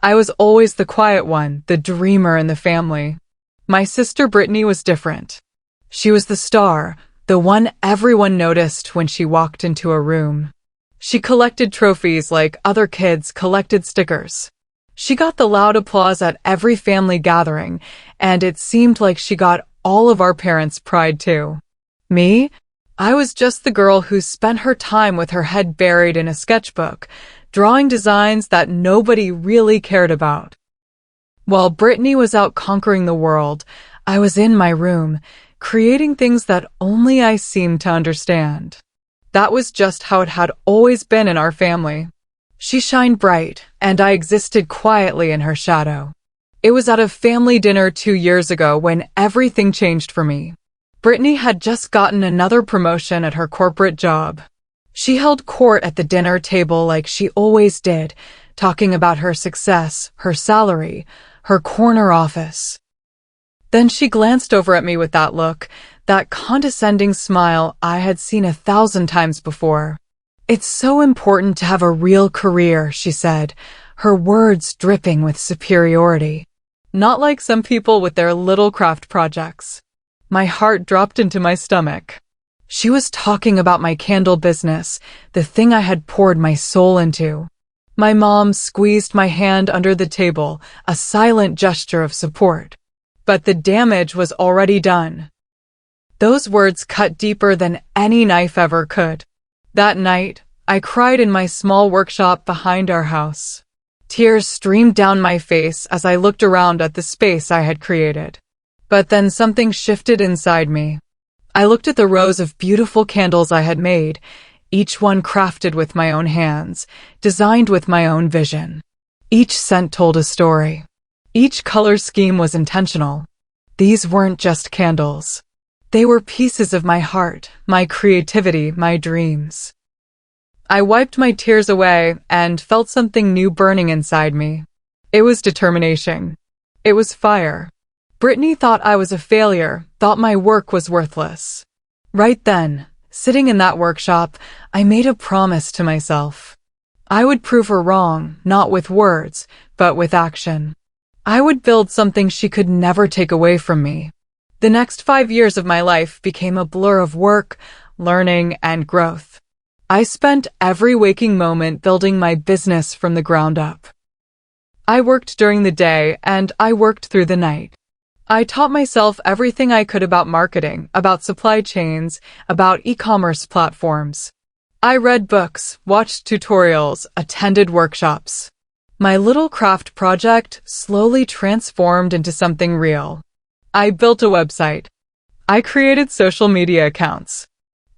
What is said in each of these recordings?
I was always the quiet one, the dreamer in the family. My sister Brittany was different. She was the star, the one everyone noticed when she walked into a room. She collected trophies like other kids collected stickers. She got the loud applause at every family gathering, and it seemed like she got all of our parents' pride too. Me? I was just the girl who spent her time with her head buried in a sketchbook, drawing designs that nobody really cared about. While Brittany was out conquering the world, I was in my room, creating things that only I seemed to understand. That was just how it had always been in our family. She shined bright, and I existed quietly in her shadow. It was at a family dinner 2 years ago when everything changed for me. Brittany had just gotten another promotion at her corporate job. She held court at the dinner table like she always did, talking about her success, her salary, her corner office. Then she glanced over at me with that look, that condescending smile I had seen 1,000 times before. "It's so important to have a real career," she said, her words dripping with superiority. Not like some people with their little craft projects. My heart dropped into my stomach. She was talking about my candle business, the thing I had poured my soul into. My mom squeezed my hand under the table, a silent gesture of support. But the damage was already done. Those words cut deeper than any knife ever could. That night, I cried in my small workshop behind our house. Tears streamed down my face as I looked around at the space I had created. But then something shifted inside me. I looked at the rows of beautiful candles I had made, each one crafted with my own hands, designed with my own vision. Each scent told a story. Each color scheme was intentional. These weren't just candles. They were pieces of my heart, my creativity, my dreams. I wiped my tears away and felt something new burning inside me. It was determination. It was fire. Brittany thought I was a failure, thought my work was worthless. Right then, sitting in that workshop, I made a promise to myself. I would prove her wrong, not with words, but with action. I would build something she could never take away from me. The next 5 years of my life became a blur of work, learning, and growth. I spent every waking moment building my business from the ground up. I worked during the day and I worked through the night. I taught myself everything I could about marketing, about supply chains, about e-commerce platforms. I read books, watched tutorials, attended workshops. My little craft project slowly transformed into something real. I built a website. I created social media accounts.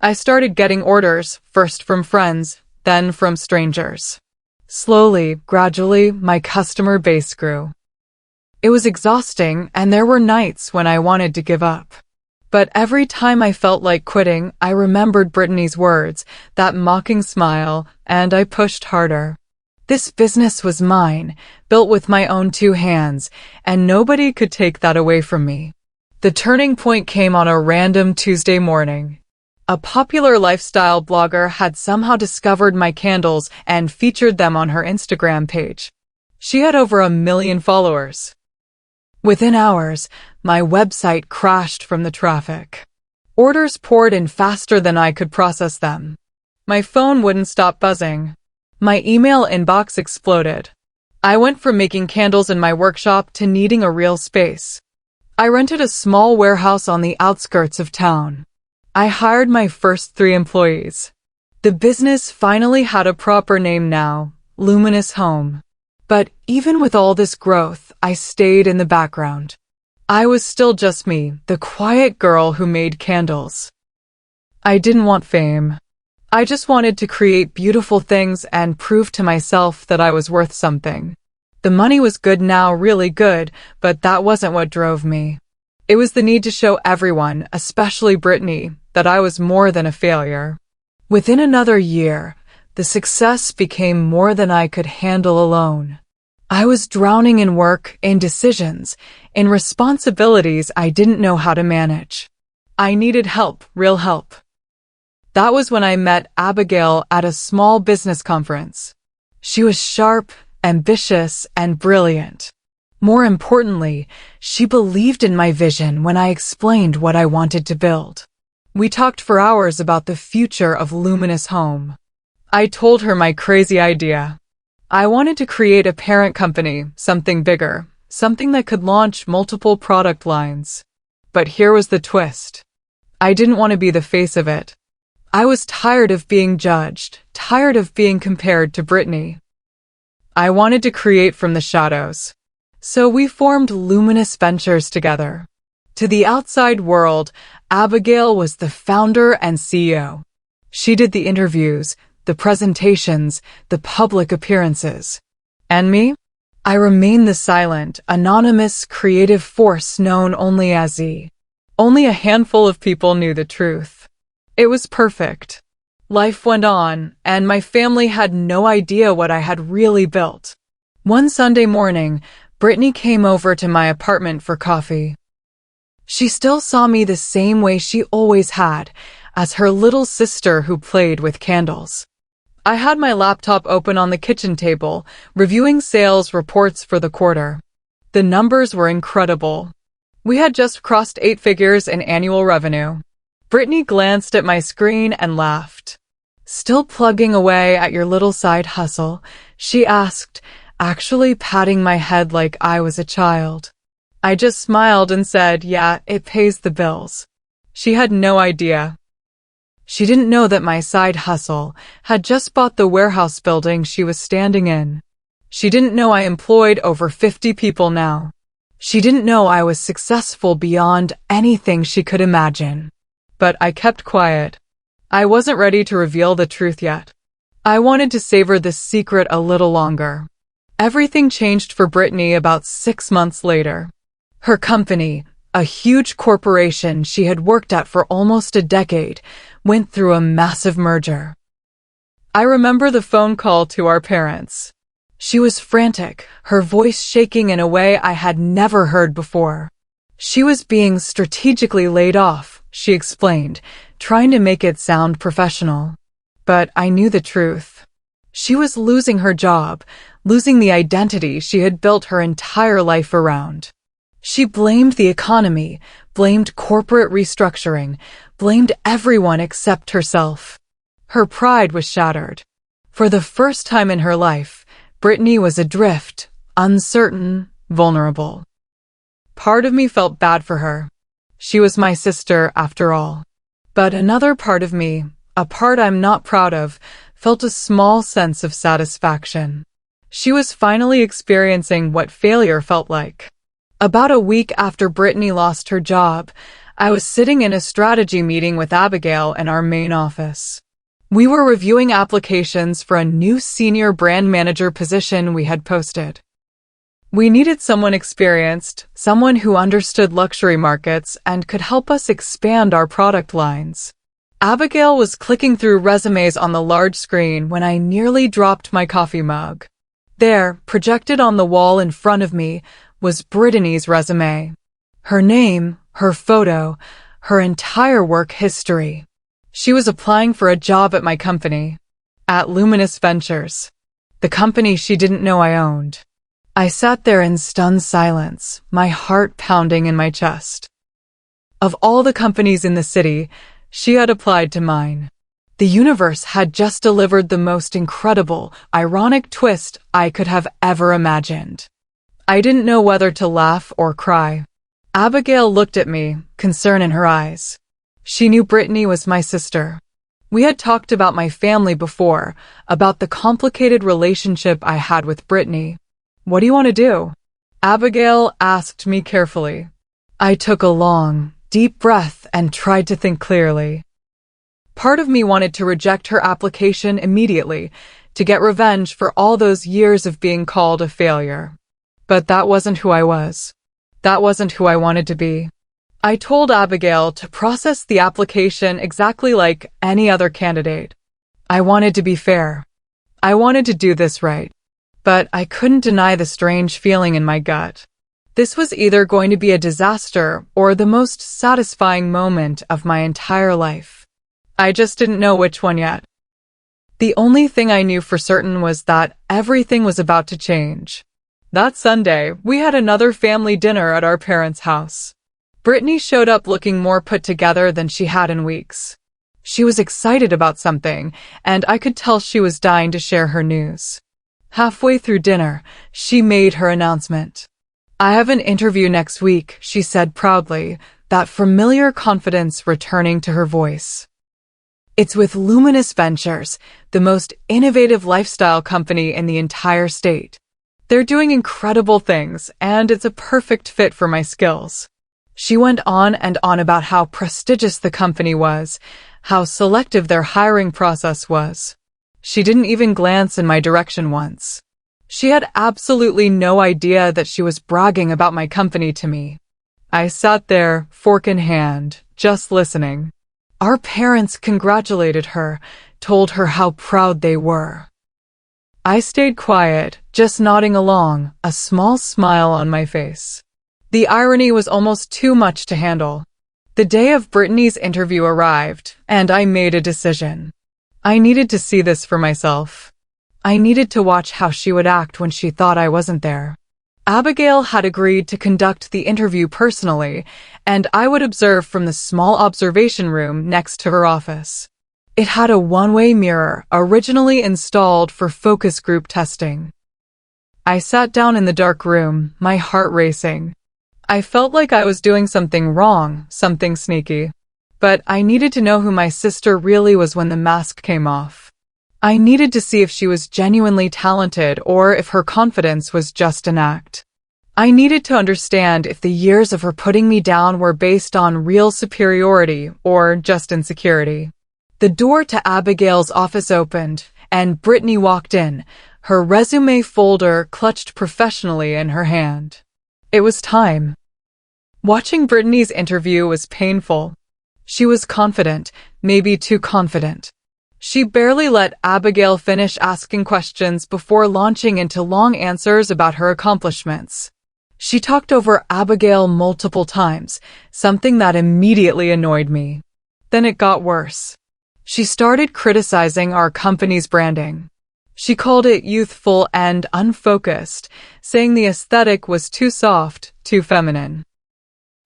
I started getting orders, first from friends, then from strangers. Slowly, gradually, my customer base grew. It was exhausting, and there were nights when I wanted to give up. But every time I felt like quitting, I remembered Brittany's words, that mocking smile, and I pushed harder. This business was mine, built with my own 2 hands, and nobody could take that away from me. The turning point came on a random Tuesday morning. A popular lifestyle blogger had somehow discovered my candles and featured them on her Instagram page. She had over 1 million followers. Within hours, my website crashed from the traffic. Orders poured in faster than I could process them. My phone wouldn't stop buzzing. My email inbox exploded. I went from making candles in my workshop to needing a real space. I rented a small warehouse on the outskirts of town. I hired my first 3 employees. The business finally had a proper name now, Luminous Home. But even with all this growth, I stayed in the background. I was still just me, the quiet girl who made candles. I didn't want fame. I just wanted to create beautiful things and prove to myself that I was worth something. The money was good now, really good, but that wasn't what drove me. It was the need to show everyone, especially Brittany, that I was more than a failure. Within another year, the success became more than I could handle alone. I was drowning in work, in decisions, in responsibilities I didn't know how to manage. I needed help, real help. That was when I met Abigail at a small business conference. She was sharp, ambitious, and brilliant. More importantly, she believed in my vision when I explained what I wanted to build. We talked for hours about the future of Luminous Home. I told her my crazy idea. I wanted to create a parent company, something bigger, something that could launch multiple product lines. But here was the twist. I didn't want to be the face of it. I was tired of being judged, tired of being compared to Brittany. I wanted to create from the shadows. So we formed Luminous Ventures together. To the outside world, Abigail was the founder and CEO. She did the interviews, the presentations, the public appearances. And me? I remained the silent, anonymous, creative force known only as Z. Only a handful of people knew the truth. It was perfect. Life went on, and my family had no idea what I had really built. One Sunday morning, Brittany came over to my apartment for coffee. She still saw me the same way she always had, as her little sister who played with candles. I had my laptop open on the kitchen table, reviewing sales reports for the quarter. The numbers were incredible. We had just crossed 8 figures in annual revenue. Brittany glanced at my screen and laughed. "Still plugging away at your little side hustle?" she asked, actually patting my head like I was a child. I just smiled and said, "Yeah, it pays the bills." She had no idea. She didn't know that my side hustle had just bought the warehouse building she was standing in. She didn't know I employed over 50 people now. She didn't know I was successful beyond anything she could imagine. But I kept quiet. I wasn't ready to reveal the truth yet. I wanted to savor this secret a little longer. Everything changed for Brittany about 6 months later. Her company, a huge corporation she had worked at for almost a decade, went through a massive merger. I remember the phone call to our parents. She was frantic, her voice shaking in a way I had never heard before. She was being strategically laid off, she explained, trying to make it sound professional. But I knew the truth. She was losing her job, losing the identity she had built her entire life around. She blamed the economy, blamed corporate restructuring, blamed everyone except herself. Her pride was shattered. For the first time in her life, Brittany was adrift, uncertain, vulnerable. Part of me felt bad for her. She was my sister, after all. But another part of me, a part I'm not proud of, felt a small sense of satisfaction. She was finally experiencing what failure felt like. About a week after Brittany lost her job, I was sitting in a strategy meeting with Abigail in our main office. We were reviewing applications for a new senior brand manager position we had posted. We needed someone experienced, someone who understood luxury markets and could help us expand our product lines. Abigail was clicking through resumes on the large screen when I nearly dropped my coffee mug. There, projected on the wall in front of me, was Brittany's resume. Her name, her photo, her entire work history. She was applying for a job at my company, at Luminous Ventures, the company she didn't know I owned. I sat there in stunned silence, my heart pounding in my chest. Of all the companies in the city, she had applied to mine. The universe had just delivered the most incredible, ironic twist I could have ever imagined. I didn't know whether to laugh or cry. Abigail looked at me, concern in her eyes. She knew Brittany was my sister. We had talked about my family before, about the complicated relationship I had with Brittany. "What do you want to do?" Abigail asked me carefully. I took a long, deep breath and tried to think clearly. Part of me wanted to reject her application immediately, to get revenge for all those years of being called a failure. But that wasn't who I was. That wasn't who I wanted to be. I told Abigail to process the application exactly like any other candidate. I wanted to be fair. I wanted to do this right. But I couldn't deny the strange feeling in my gut. This was either going to be a disaster or the most satisfying moment of my entire life. I just didn't know which one yet. The only thing I knew for certain was that everything was about to change. That Sunday, we had another family dinner at our parents' house. Brittany showed up looking more put together than she had in weeks. She was excited about something, and I could tell she was dying to share her news. Halfway through dinner, she made her announcement. "I have an interview next week," she said proudly, that familiar confidence returning to her voice. "It's with Luminous Ventures, the most innovative lifestyle company in the entire state. They're doing incredible things, and it's a perfect fit for my skills." She went on and on about how prestigious the company was, how selective their hiring process was. She didn't even glance in my direction once. She had absolutely no idea that she was bragging about my company to me. I sat there, fork in hand, just listening. Our parents congratulated her, told her how proud they were. I stayed quiet, just nodding along, a small smile on my face. The irony was almost too much to handle. The day of Brittany's interview arrived, and I made a decision. I needed to see this for myself. I needed to watch how she would act when she thought I wasn't there. Abigail had agreed to conduct the interview personally, and I would observe from the small observation room next to her office. It had a one-way mirror, originally installed for focus group testing. I sat down in the dark room, my heart racing. I felt like I was doing something wrong, something sneaky. But I needed to know who my sister really was when the mask came off. I needed to see if she was genuinely talented or if her confidence was just an act. I needed to understand if the years of her putting me down were based on real superiority or just insecurity. The door to Abigail's office opened, and Brittany walked in, her resume folder clutched professionally in her hand. It was time. Watching Brittany's interview was painful. She was confident, maybe too confident. She barely let Abigail finish asking questions before launching into long answers about her accomplishments. She talked over Abigail multiple times, something that immediately annoyed me. Then it got worse. She started criticizing our company's branding. She called it youthful and unfocused, saying the aesthetic was too soft, too feminine.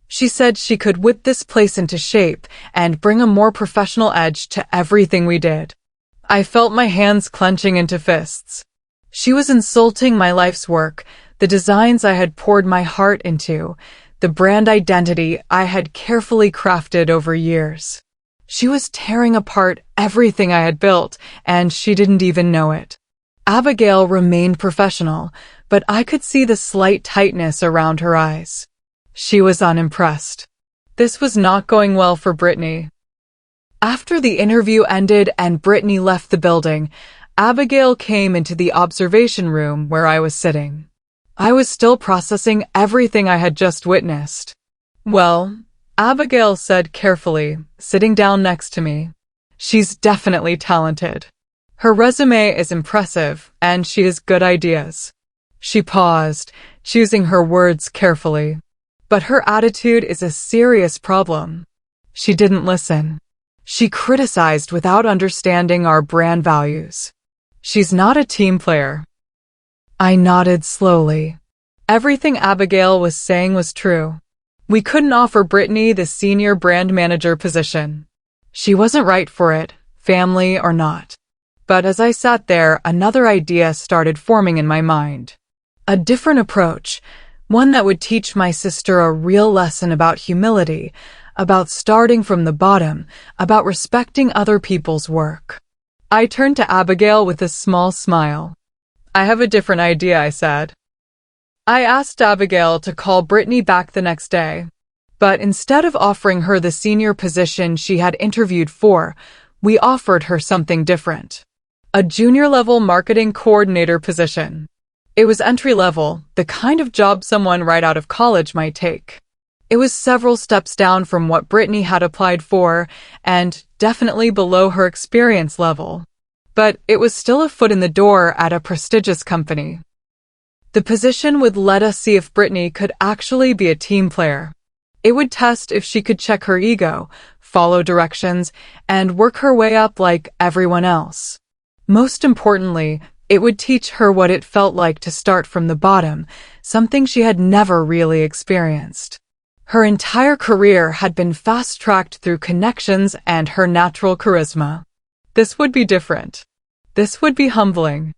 She said she could whip this place into shape and bring a more professional edge to everything we did. I felt my hands clenching into fists. She was insulting my life's work, the designs I had poured my heart into, the brand identity I had carefully crafted over years. She was tearing apart everything I had built, and she didn't even know it. Abigail remained professional, but I could see the slight tightness around her eyes. She was unimpressed. This was not going well for Brittany. After the interview ended and Brittany left the building, Abigail came into the observation room where I was sitting. I was still processing everything I had just witnessed. "Well," Abigail said carefully, sitting down next to me, "she's definitely talented. Her resume is impressive, and she has good ideas." She paused, choosing her words carefully. "But her attitude is a serious problem." She didn't listen. She criticized without understanding our brand values. "She's not a team player." I nodded slowly. Everything Abigail was saying was true. We couldn't offer Brittany the senior brand manager position. She wasn't right for it, family or not. But as I sat there, another idea started forming in my mind. A different approach. One that would teach my sister a real lesson about humility, about starting from the bottom, about respecting other people's work. I turned to Abigail with a small smile. "I have a different idea," I said. I asked Abigail to call Brittany back the next day. But instead of offering her the senior position she had interviewed for, we offered her something different. A junior-level marketing coordinator position. It was entry-level, the kind of job someone right out of college might take. It was several steps down from what Brittany had applied for, and definitely below her experience level. But it was still a foot in the door at a prestigious company. The position would let us see if Brittany could actually be a team player. It would test if she could check her ego, follow directions, and work her way up like everyone else. Most importantly, it would teach her what it felt like to start from the bottom, something she had never really experienced. Her entire career had been fast-tracked through connections and her natural charisma. This would be different. This would be humbling.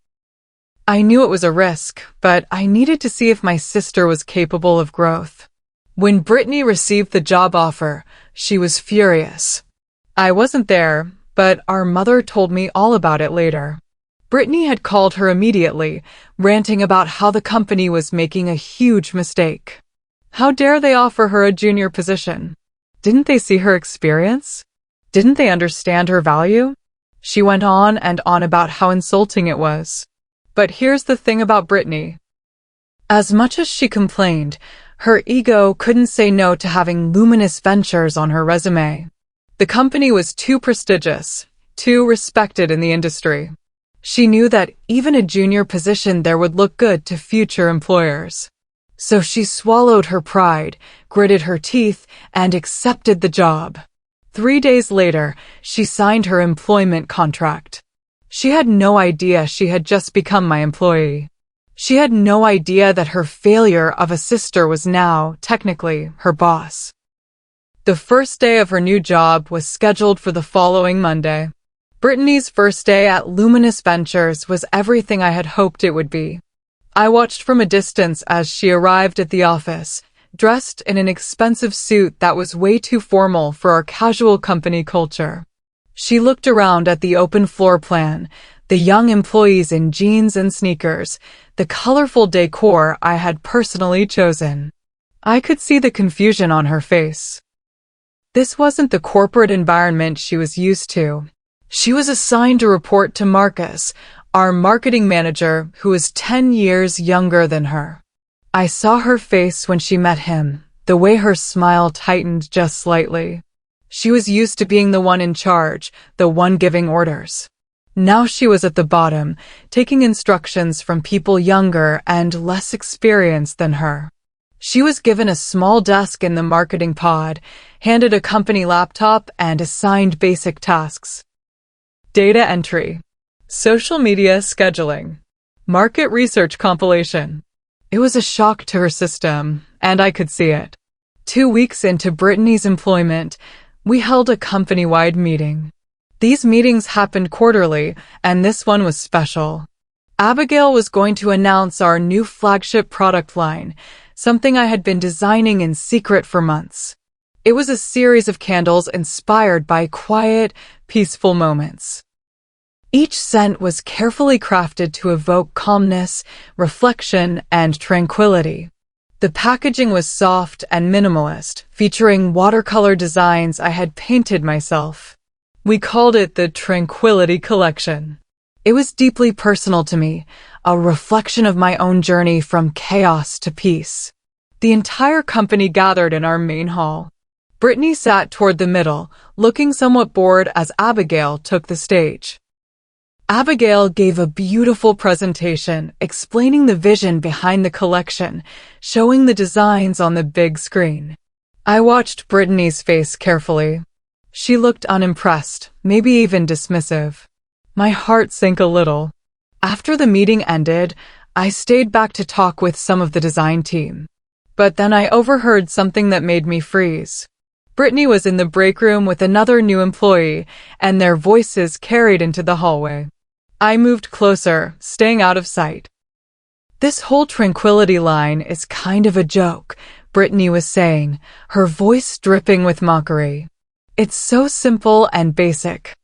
I knew it was a risk, but I needed to see if my sister was capable of growth. When Brittany received the job offer, she was furious. I wasn't there, but our mother told me all about it later. Brittany had called her immediately, ranting about how the company was making a huge mistake. How dare they offer her a junior position? Didn't they see her experience? Didn't they understand her value? She went on and on about how insulting it was. But here's the thing about Brittany. As much as she complained, her ego couldn't say no to having Luminous Ventures on her resume. The company was too prestigious, too respected in the industry. She knew that even a junior position there would look good to future employers. So she swallowed her pride, gritted her teeth, and accepted the job. 3 days later, she signed her employment contract. She had no idea she had just become my employee. She had no idea that her failure of a sister was now, technically, her boss. The first day of her new job was scheduled for the following Monday. Brittany's first day at Luminous Ventures was everything I had hoped it would be. I watched from a distance as she arrived at the office, dressed in an expensive suit that was way too formal for our casual company culture. She looked around at the open floor plan, the young employees in jeans and sneakers, the colorful decor I had personally chosen. I could see the confusion on her face. This wasn't the corporate environment she was used to. She was assigned to report to Marcus, our marketing manager, who was 10 years younger than her. I saw her face when she met him, the way her smile tightened just slightly. She was used to being the one in charge, the one giving orders. Now she was at the bottom, taking instructions from people younger and less experienced than her. She was given a small desk in the marketing pod, handed a company laptop, and assigned basic tasks. Data entry, social media scheduling, market research compilation. It was a shock to her system, and I could see it. 2 weeks into Brittany's employment, we held a company-wide meeting. These meetings happened quarterly, and this one was special. Abigail was going to announce our new flagship product line, something I had been designing in secret for months. It was a series of candles inspired by quiet, peaceful moments. Each scent was carefully crafted to evoke calmness, reflection, and tranquility. The packaging was soft and minimalist, featuring watercolor designs I had painted myself. We called it the Tranquility Collection. It was deeply personal to me, a reflection of my own journey from chaos to peace. The entire company gathered in our main hall. Brittany sat toward the middle, looking somewhat bored as Abigail took the stage. Abigail gave a beautiful presentation explaining the vision behind the collection, showing the designs on the big screen. I watched Brittany's face carefully. She looked unimpressed, maybe even dismissive. My heart sank a little. After the meeting ended, I stayed back to talk with some of the design team. But then I overheard something that made me freeze. Brittany was in the break room with another new employee, and their voices carried into the hallway. I moved closer, staying out of sight. "This whole tranquility line is kind of a joke," Brittany was saying, her voice dripping with mockery. "It's so simple and basic.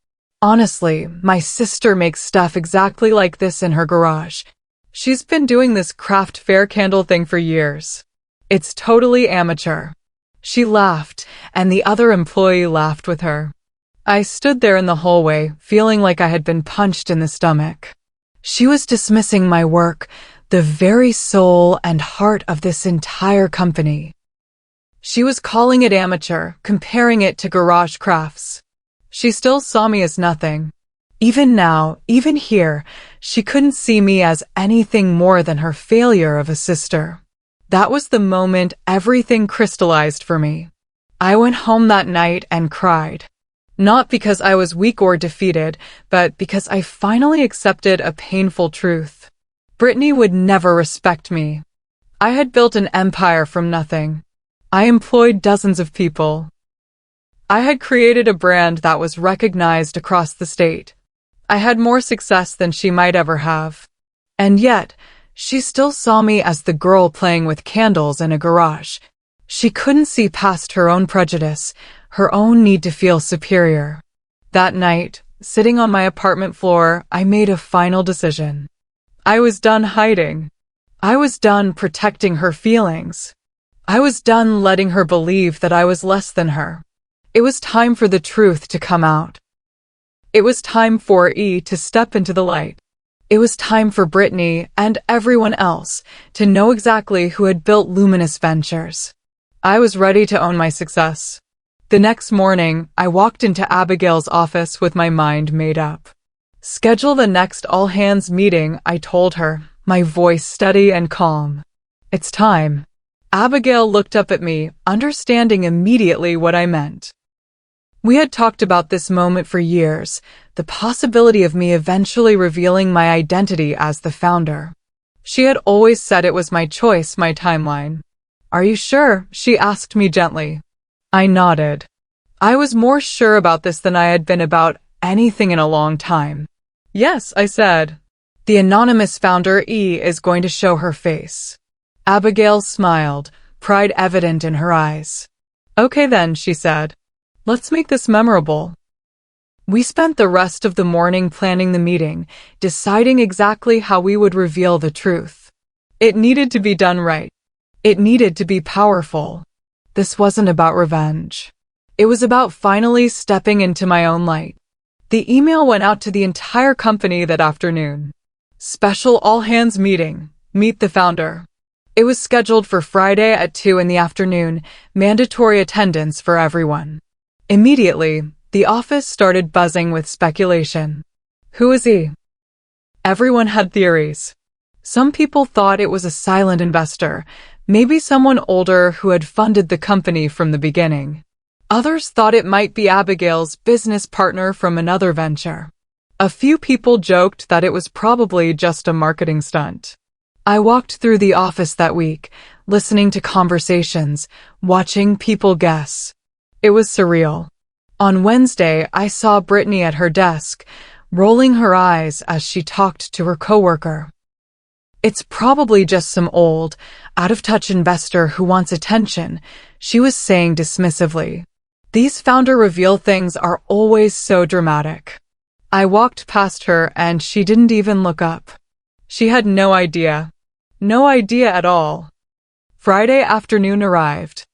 Honestly, my sister makes stuff exactly like this in her garage. She's been doing this craft fair candle thing for years. It's totally amateur." She laughed, and the other employee laughed with her. I stood there in the hallway, feeling like I had been punched in the stomach. She was dismissing my work, the very soul and heart of this entire company. She was calling it amateur, comparing it to garage crafts. She still saw me as nothing. Even now, even here, she couldn't see me as anything more than her failure of a sister. That was the moment everything crystallized for me. I went home that night and cried. Not because I was weak or defeated, but because I finally accepted a painful truth. Brittany would never respect me. I had built an empire from nothing. I employed dozens of people. I had created a brand that was recognized across the state. I had more success than she might ever have. And yet, she still saw me as the girl playing with candles in a garage. She couldn't see past her own prejudice, her own need to feel superior. That night, sitting on my apartment floor, I made a final decision. I was done hiding. I was done protecting her feelings. I was done letting her believe that I was less than her. It was time for the truth to come out. It was time for E to step into the light. It was time for Brittany and everyone else to know exactly who had built Luminous Ventures. I was ready to own my success. The next morning, I walked into Abigail's office with my mind made up. Schedule the next all-hands meeting, I told her, my voice steady and calm. It's time. Abigail looked up at me, understanding immediately what I meant. We had talked about this moment for years, the possibility of me eventually revealing my identity as the founder. She had always said it was my choice, my timeline. Are you sure? She asked me gently. I nodded. I was more sure about this than I had been about anything in a long time. Yes, I said. The anonymous founder E is going to show her face. Abigail smiled, pride evident in her eyes. Okay then, she said. Let's make this memorable. We spent the rest of the morning planning the meeting, deciding exactly how we would reveal the truth. It needed to be done right. It needed to be powerful. This wasn't about revenge. It was about finally stepping into my own light. The email went out to the entire company that afternoon. Special all-hands meeting. Meet the founder. It was scheduled for Friday at 2 in the afternoon, mandatory attendance for everyone. Immediately, the office started buzzing with speculation. Who is he? Everyone had theories. Some people thought it was a silent investor, maybe someone older who had funded the company from the beginning. Others thought it might be Abigail's business partner from another venture. A few people joked that it was probably just a marketing stunt. I walked through the office that week, listening to conversations, watching people guess. It was surreal. On Wednesday, I saw Brittany at her desk, rolling her eyes as she talked to her coworker. It's probably just some old, out-of-touch investor who wants attention, she was saying dismissively. These founder reveal things are always so dramatic. I walked past her and she didn't even look up. She had no idea. No idea at all. Friday afternoon arrived.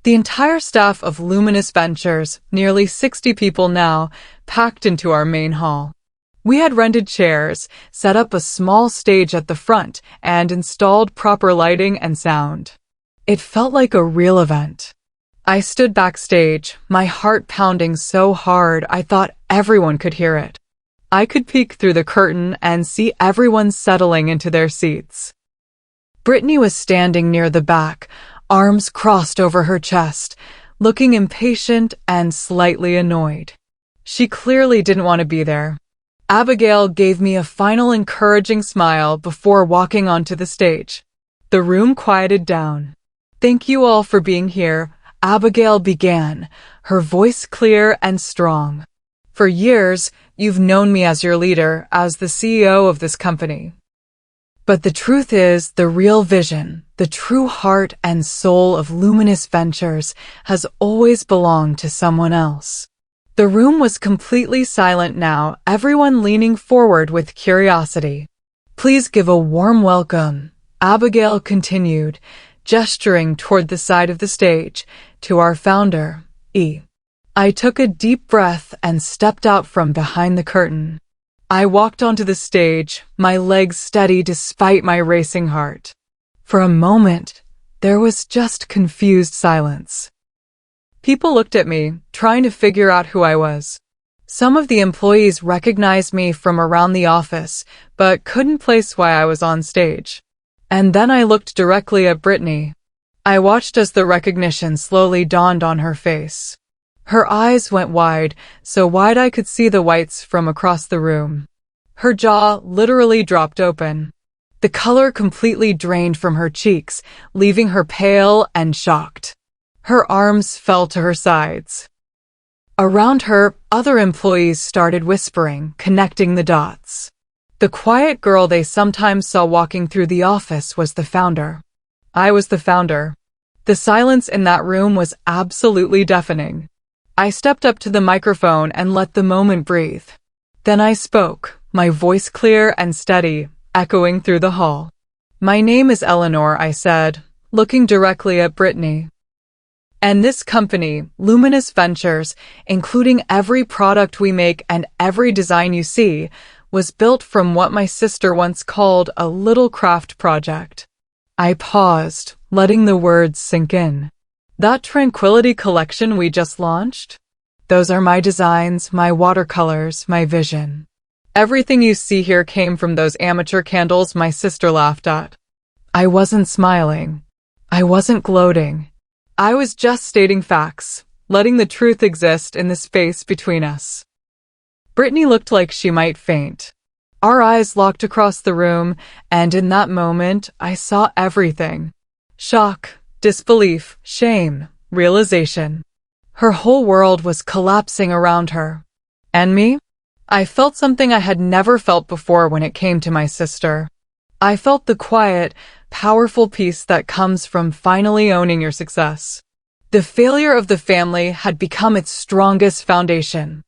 The entire staff of Luminous Ventures, nearly 60 people now, packed into our main hall. We had rented chairs, set up a small stage at the front, and installed proper lighting and sound. It felt like a real event. I stood backstage, my heart pounding so hard I thought everyone could hear it. I could peek through the curtain and see everyone settling into their seats. Brittany was standing near the back, arms crossed over her chest, looking impatient and slightly annoyed. She clearly didn't want to be there. Abigail gave me a final encouraging smile before walking onto the stage. The room quieted down. Thank you all for being here, Abigail began, her voice clear and strong. For years, you've known me as your leader, as the CEO of this company. But the truth is, the real vision, the true heart and soul of Luminous Ventures has always belonged to someone else. The room was completely silent now, everyone leaning forward with curiosity. Please give a warm welcome, Abigail continued, gesturing toward the side of the stage, to our founder, E. I took a deep breath and stepped out from behind the curtain. I walked onto the stage, my legs steady despite my racing heart. For a moment, there was just confused silence. People looked at me, trying to figure out who I was. Some of the employees recognized me from around the office, but couldn't place why I was on stage. And then I looked directly at Brittany. I watched as the recognition slowly dawned on her face. Her eyes went wide, so wide I could see the whites from across the room. Her jaw literally dropped open. The color completely drained from her cheeks, leaving her pale and shocked. Her arms fell to her sides. Around her, other employees started whispering, connecting the dots. The quiet girl they sometimes saw walking through the office was the founder. I was the founder. The silence in that room was absolutely deafening. I stepped up to the microphone and let the moment breathe. Then I spoke, my voice clear and steady, echoing through the hall. "My name is Eleanor," I said, looking directly at Brittany. "And this company, Luminous Ventures, including every product we make and every design you see, was built from what my sister once called a little craft project." I paused, letting the words sink in. "That Tranquility collection we just launched? Those are my designs, my watercolors, my vision. Everything you see here came from those amateur candles my sister laughed at." I wasn't smiling. I wasn't gloating. I was just stating facts, letting the truth exist in the space between us. Brittany looked like she might faint. Our eyes locked across the room, and in that moment, I saw everything. Shock, disbelief, shame, realization. Her whole world was collapsing around her. And me? I felt something I had never felt before when it came to my sister. I felt the quiet, powerful peace that comes from finally owning your success. The failure of the family had become its strongest foundation.